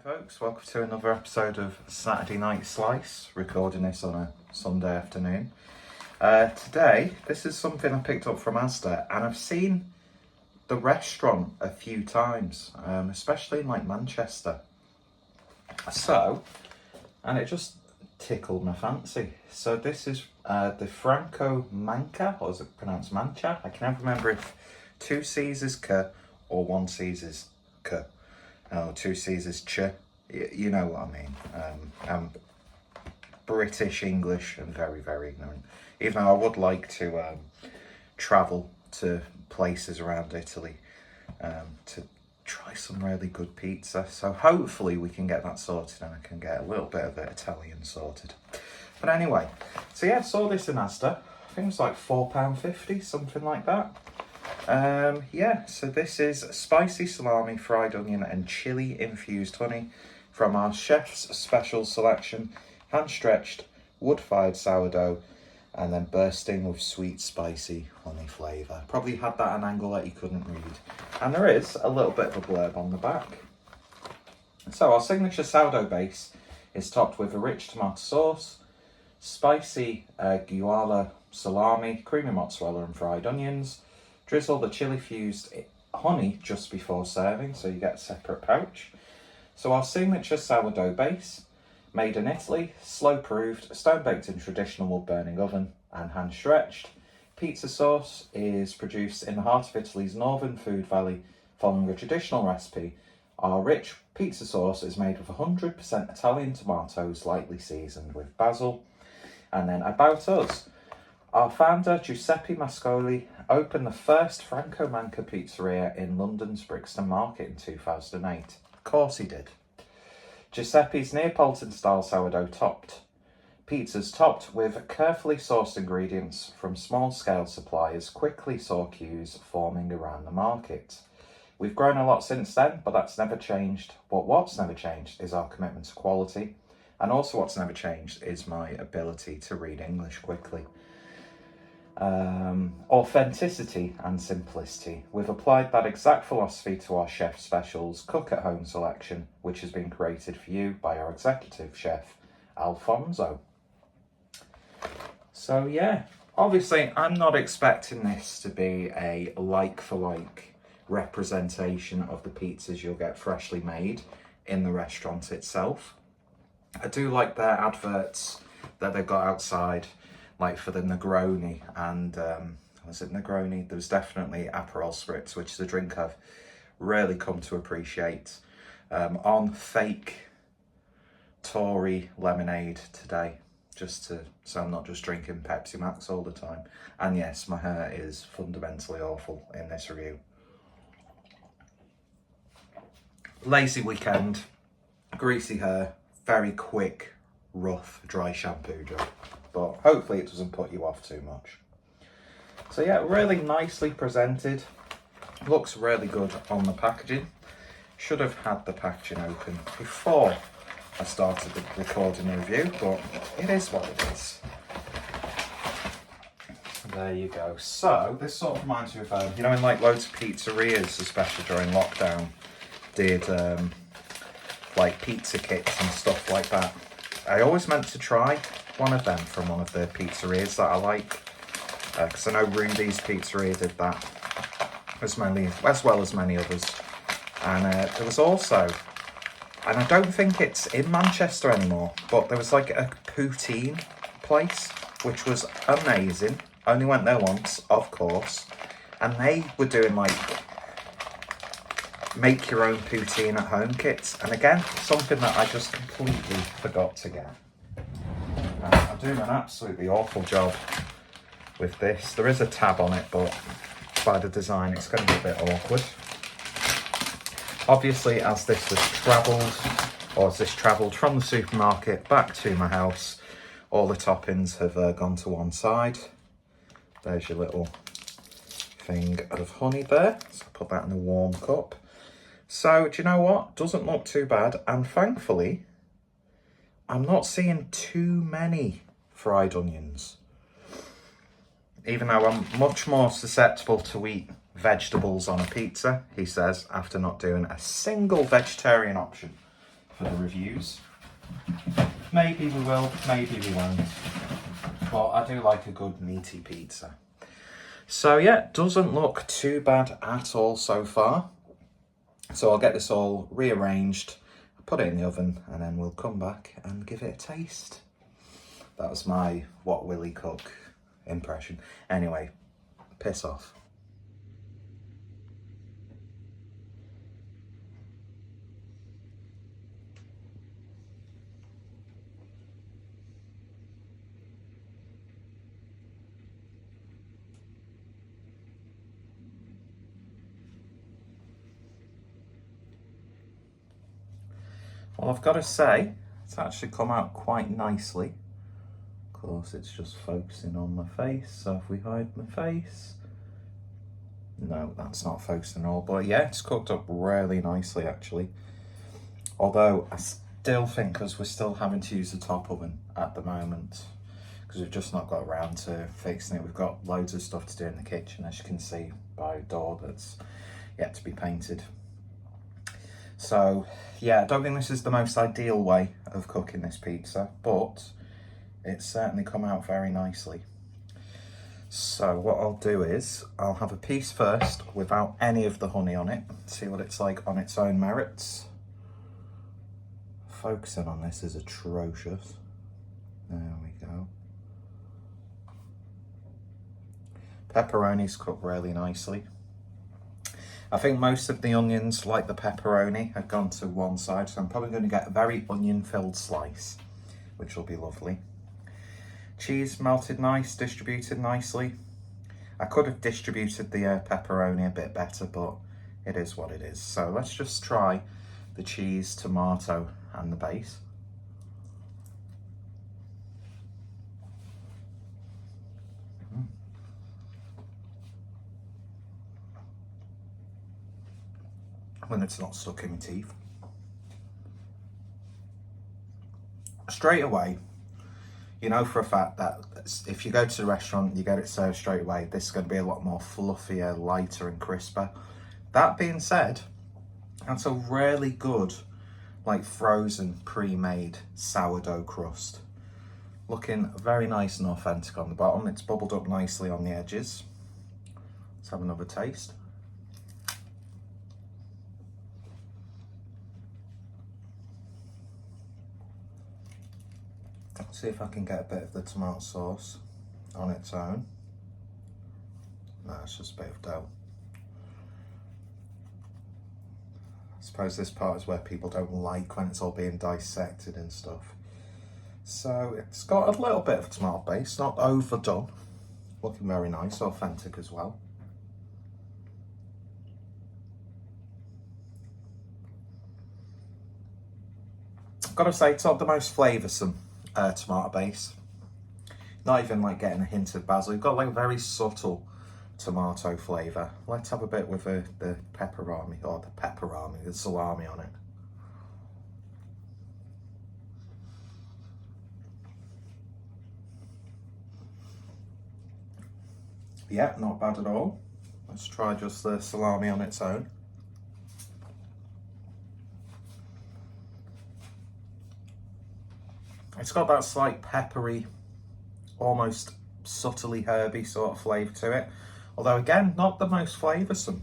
folks, welcome to another episode of Saturday Night Slice, recording this on a Sunday afternoon. Today, this is something I picked up from Asda, and I've seen the restaurant a few times, especially in like Manchester. And it just tickled my fancy. So this is the Franco Manca, or is it pronounced Mancha? I can never remember if 2 C's is K or 1 C's is K. Oh, 2 C's is ch. You know what I mean. I'm British English and very, very ignorant. Even though I would like to travel to places around Italy to try some really good pizza. So hopefully we can get that sorted and I can get a little bit of it Italian sorted. But anyway, so yeah, I saw this in Asda. I think it was like £4.50, something like that. Yeah, so this is spicy salami, fried onion and chili infused honey from our chef's special selection, hand-stretched, wood-fired sourdough, and then bursting with sweet, spicy honey flavour. Probably had that at an angle that you couldn't read. And there is a little bit of a blurb on the back. So our signature sourdough base is topped with a rich tomato sauce, spicy guala salami, creamy mozzarella and fried onions. Drizzle the chili fused honey just before serving, so you get a separate pouch. So our signature sourdough base, made in Italy, slow proofed, stone baked in traditional wood burning oven and hand stretched. Pizza sauce is produced in the heart of Italy's northern food valley following a traditional recipe. Our rich pizza sauce is made with 100% Italian tomatoes lightly seasoned with basil. And then about us. Our founder, Giuseppe Mascoli, opened the first Franco Manca pizzeria in London's Brixton Market in 2008. Of course he did. Giuseppe's Neapolitan-style sourdough pizzas topped with carefully sourced ingredients from small-scale suppliers quickly saw queues forming around the market. We've grown a lot since then, but that's never changed. But what's never changed is our commitment to quality. And also what's never changed is my ability to read English quickly. Authenticity and simplicity. We've applied that exact philosophy to our chef specials cook at home selection, which has been created for you by our executive chef Alfonso. So yeah, obviously I'm not expecting this to be a like for like representation of the pizzas you'll get freshly made in the restaurant itself. I do like their adverts that they've got outside, like for the Negroni, and was it Negroni? There was definitely Aperol Spritz, which is a drink I've really come to appreciate. On fake Tory lemonade today, so I'm not just drinking Pepsi Max all the time. And yes, my hair is fundamentally awful in this review. Lazy weekend, greasy hair, very quick, rough, dry shampoo job. But hopefully it doesn't put you off too much. So yeah, really nicely presented. Looks really good on the packaging. Should have had the packaging open before I started the recording review, but it is what it is. There you go. So this sort of reminds me of, you know, in like loads of pizzerias, especially during lockdown, did like pizza kits and stuff like that. I always meant to try one of them from one of the pizzerias that I like, because I know Rudy's Pizzeria did that as well as many others. And there was also, and I don't think it's in Manchester anymore, but there was like a poutine place which was amazing. Only went there once, of course, and they were doing like make your own poutine at home kits, and again, something that I just completely forgot to get. I'm doing an absolutely awful job with this. There is a tab on it, but by the design it's going to be a bit awkward. Obviously, as this travelled from the supermarket back to my house, all the toppings have gone to one side. There's your little thing of honey there, so I'll put that in a warm cup. So, do you know what? Doesn't look too bad, and thankfully, I'm not seeing too many fried onions. Even though I'm much more susceptible to eat vegetables on a pizza, he says, after not doing a single vegetarian option for the reviews. Maybe we will, maybe we won't. But I do like a good meaty pizza. So yeah, doesn't look too bad at all so far. So I'll get this all rearranged, put it in the oven, and then we'll come back and give it a taste. That was my what will he cook impression. Anyway, piss off. Well, I've got to say, it's actually come out quite nicely. Of course, it's just focusing on my face, so if we hide my face... No, that's not focusing at all, but yeah, it's cooked up really nicely, actually. Although, I still think, because we're still having to use the top oven at the moment, because we've just not got around to fixing it. We've got loads of stuff to do in the kitchen, as you can see by the door that's yet to be painted. So, yeah, I don't think this is the most ideal way of cooking this pizza, but it's certainly come out very nicely. So what I'll do is, I'll have a piece first without any of the honey on it, see what it's like on its own merits. Focusing on this is atrocious. There we go. Pepperoni's cooked really nicely. I think most of the onions, like the pepperoni, have gone to one side, so I'm probably going to get a very onion-filled slice, which will be lovely. Cheese melted nice, distributed nicely. I could have distributed the pepperoni a bit better, but it is what it is. So let's just try the cheese, tomato, and the base. When it's not stuck in my teeth. Straight away, you know for a fact that if you go to the restaurant, you get it served straight away, this is going to be a lot more fluffier, lighter and crisper. That being said, that's a really good, like frozen, pre-made sourdough crust. Looking very nice and authentic on the bottom. It's bubbled up nicely on the edges. Let's have another taste. See if I can get a bit of the tomato sauce on its own. No, it's just a bit of dough. I suppose this part is where people don't like when it's all being dissected and stuff. So it's got a little bit of tomato base, not overdone. Looking very nice, authentic as well. I've got to say, it's not the most flavoursome tomato base. Not even like getting a hint of basil. You've got like a very subtle tomato flavour. Let's have a bit with the pepperoni, or the salami on it. Yeah, not bad at all. Let's try just the salami on its own. It's got that slight peppery, almost subtly herby sort of flavour to it. Although again, not the most flavoursome.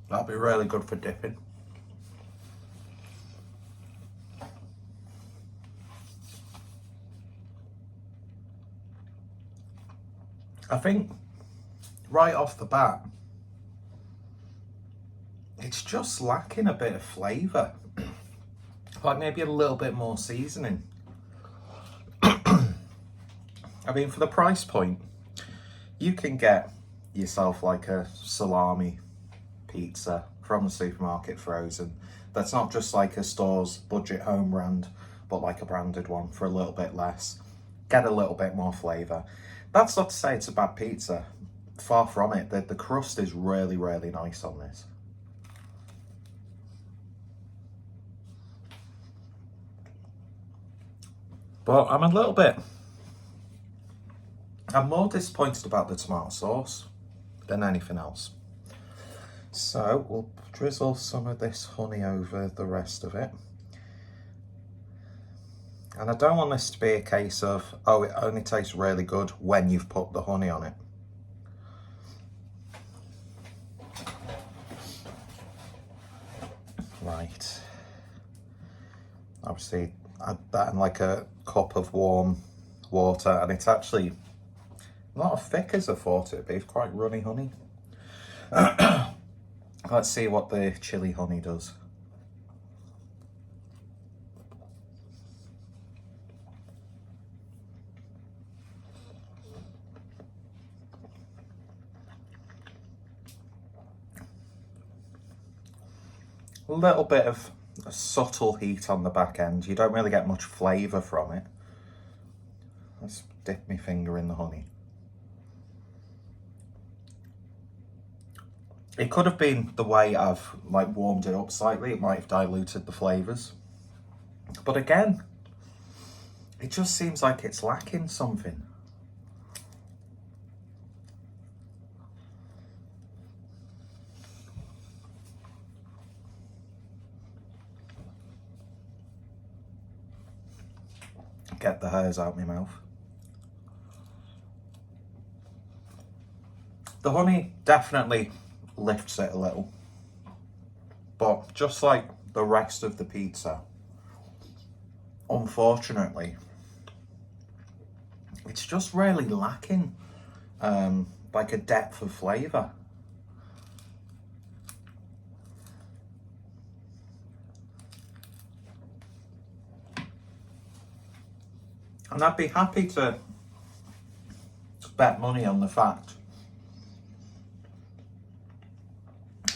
That'll be really good for dipping. I think right off the bat, it's just lacking a bit of flavour. Like maybe a little bit more seasoning. I mean, for the price point, you can get yourself like a salami pizza from the supermarket frozen. That's not just like a store's budget home brand, but like a branded one for a little bit less. Get a little bit more flavour. That's not to say it's a bad pizza. Far from it. The crust is really, really nice on this. But I'm more disappointed about the tomato sauce than anything else. So we'll drizzle some of this honey over the rest of it. And I don't want this to be a case of, oh, it only tastes really good when you've put the honey on it. Right. Obviously, add that in like a cup of warm water, and it's actually not as thick as I thought it'd be. It's quite runny honey. Let's see what the chili honey does. A little bit of a subtle heat on the back end. You don't really get much flavour from it. Let's dip my finger in the honey. It could have been the way I've like warmed it up slightly. It might have diluted the flavours. But again, it just seems like it's lacking something. Get the hairs out of my mouth. The honey definitely lifts it a little, but just like the rest of the pizza, unfortunately, it's just really lacking like a depth of flavour. And I'd be happy to bet money on the fact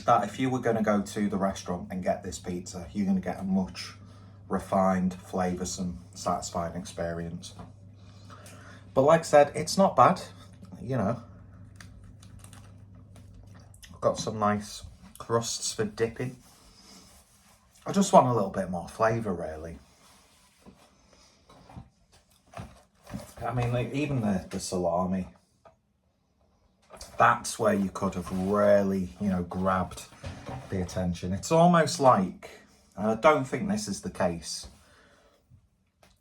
that if you were going to go to the restaurant and get this pizza, you're going to get a much refined, flavoursome, satisfying experience. But like I said, it's not bad, you know. I've got some nice crusts for dipping. I just want a little bit more flavour, really. I mean, like, even the salami, that's where you could have really, you know, grabbed the attention. It's almost like, and I don't think this is the case,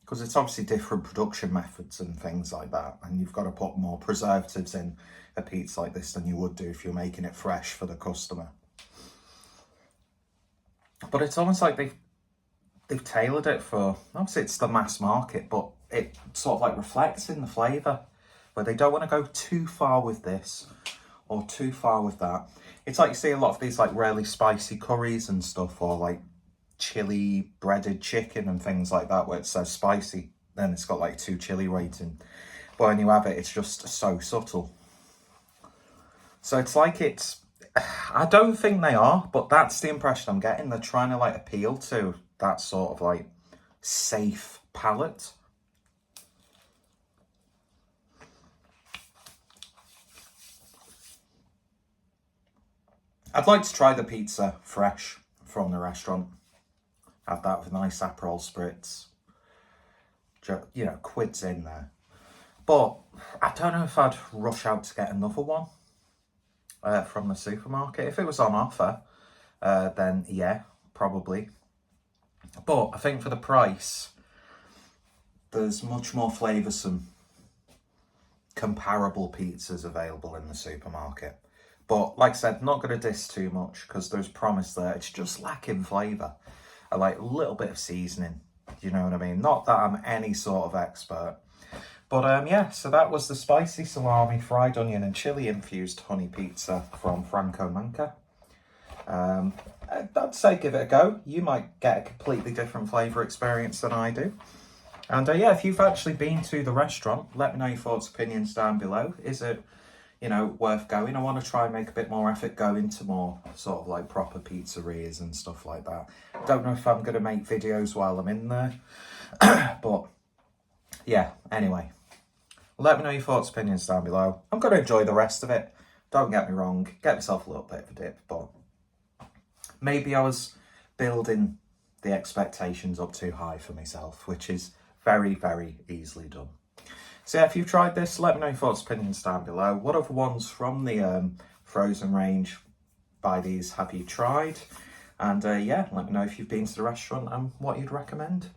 because it's obviously different production methods and things like that, and you've got to put more preservatives in a pizza like this than you would do if you're making it fresh for the customer. But it's almost like they've tailored it for, obviously it's the mass market, but it sort of like reflects in the flavour, where they don't want to go too far with this or too far with that. It's like you see a lot of these like really spicy curries and stuff, or like chili breaded chicken and things like that, where it's so spicy, then it's got like 2 chili rating. But when you have it, it's just so subtle. So it's like I don't think they are, but that's the impression I'm getting. They're trying to like appeal to that sort of like safe palate. I'd like to try the pizza fresh from the restaurant. Have that with a nice Aperol spritz. You know, quids in there. But I don't know if I'd rush out to get another one from the supermarket. If it was on offer, then yeah, probably. But I think for the price, there's much more flavoursome, comparable pizzas available in the supermarket. But like I said, not going to diss too much, because there's promise there. It's just lacking flavour. I like a little bit of seasoning. You know what I mean? Not that I'm any sort of expert. But yeah, so that was the spicy salami, fried onion and chili infused honey pizza from Franco Manca. I'd say give it a go. You might get a completely different flavour experience than I do. And yeah, if you've actually been to the restaurant, let me know your thoughts, opinions down below. Is it, you know, worth going? I want to try and make a bit more effort, go into more sort of like proper pizzerias and stuff like that. Don't know if I'm going to make videos while I'm in there. But yeah, anyway. Let me know your thoughts, opinions down below. I'm going to enjoy the rest of it. Don't get me wrong. Get myself a little bit of a dip, but maybe I was building the expectations up too high for myself, which is Very, very easily done. So yeah, if you've tried this, let me know your thoughts, opinions down below. What other ones from the frozen range by these have you tried? And yeah, let me know if you've been to the restaurant and what you'd recommend.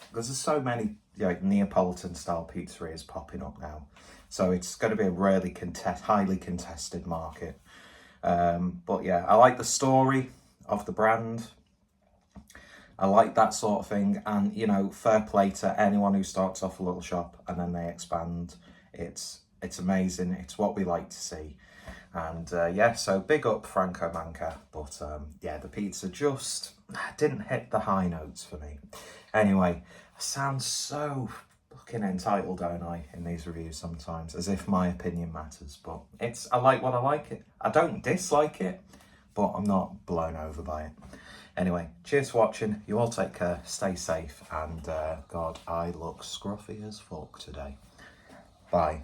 Because there's so many Neapolitan style pizzerias popping up now. So it's going to be a really highly contested market. But yeah, I like the story of the brand. I like that sort of thing, and you know, fair play to anyone who starts off a little shop and then they expand. It's amazing. It's what we like to see. And yeah, so big up Franco Manca. But yeah, the pizza just didn't hit the high notes for me. Anyway, I sound so fucking entitled, don't I, in these reviews sometimes, as if my opinion matters. But I like what I like it. I don't dislike it, but I'm not blown over by it. Anyway, cheers for watching. You all take care, stay safe, and God, I look scruffy as fuck today. Bye.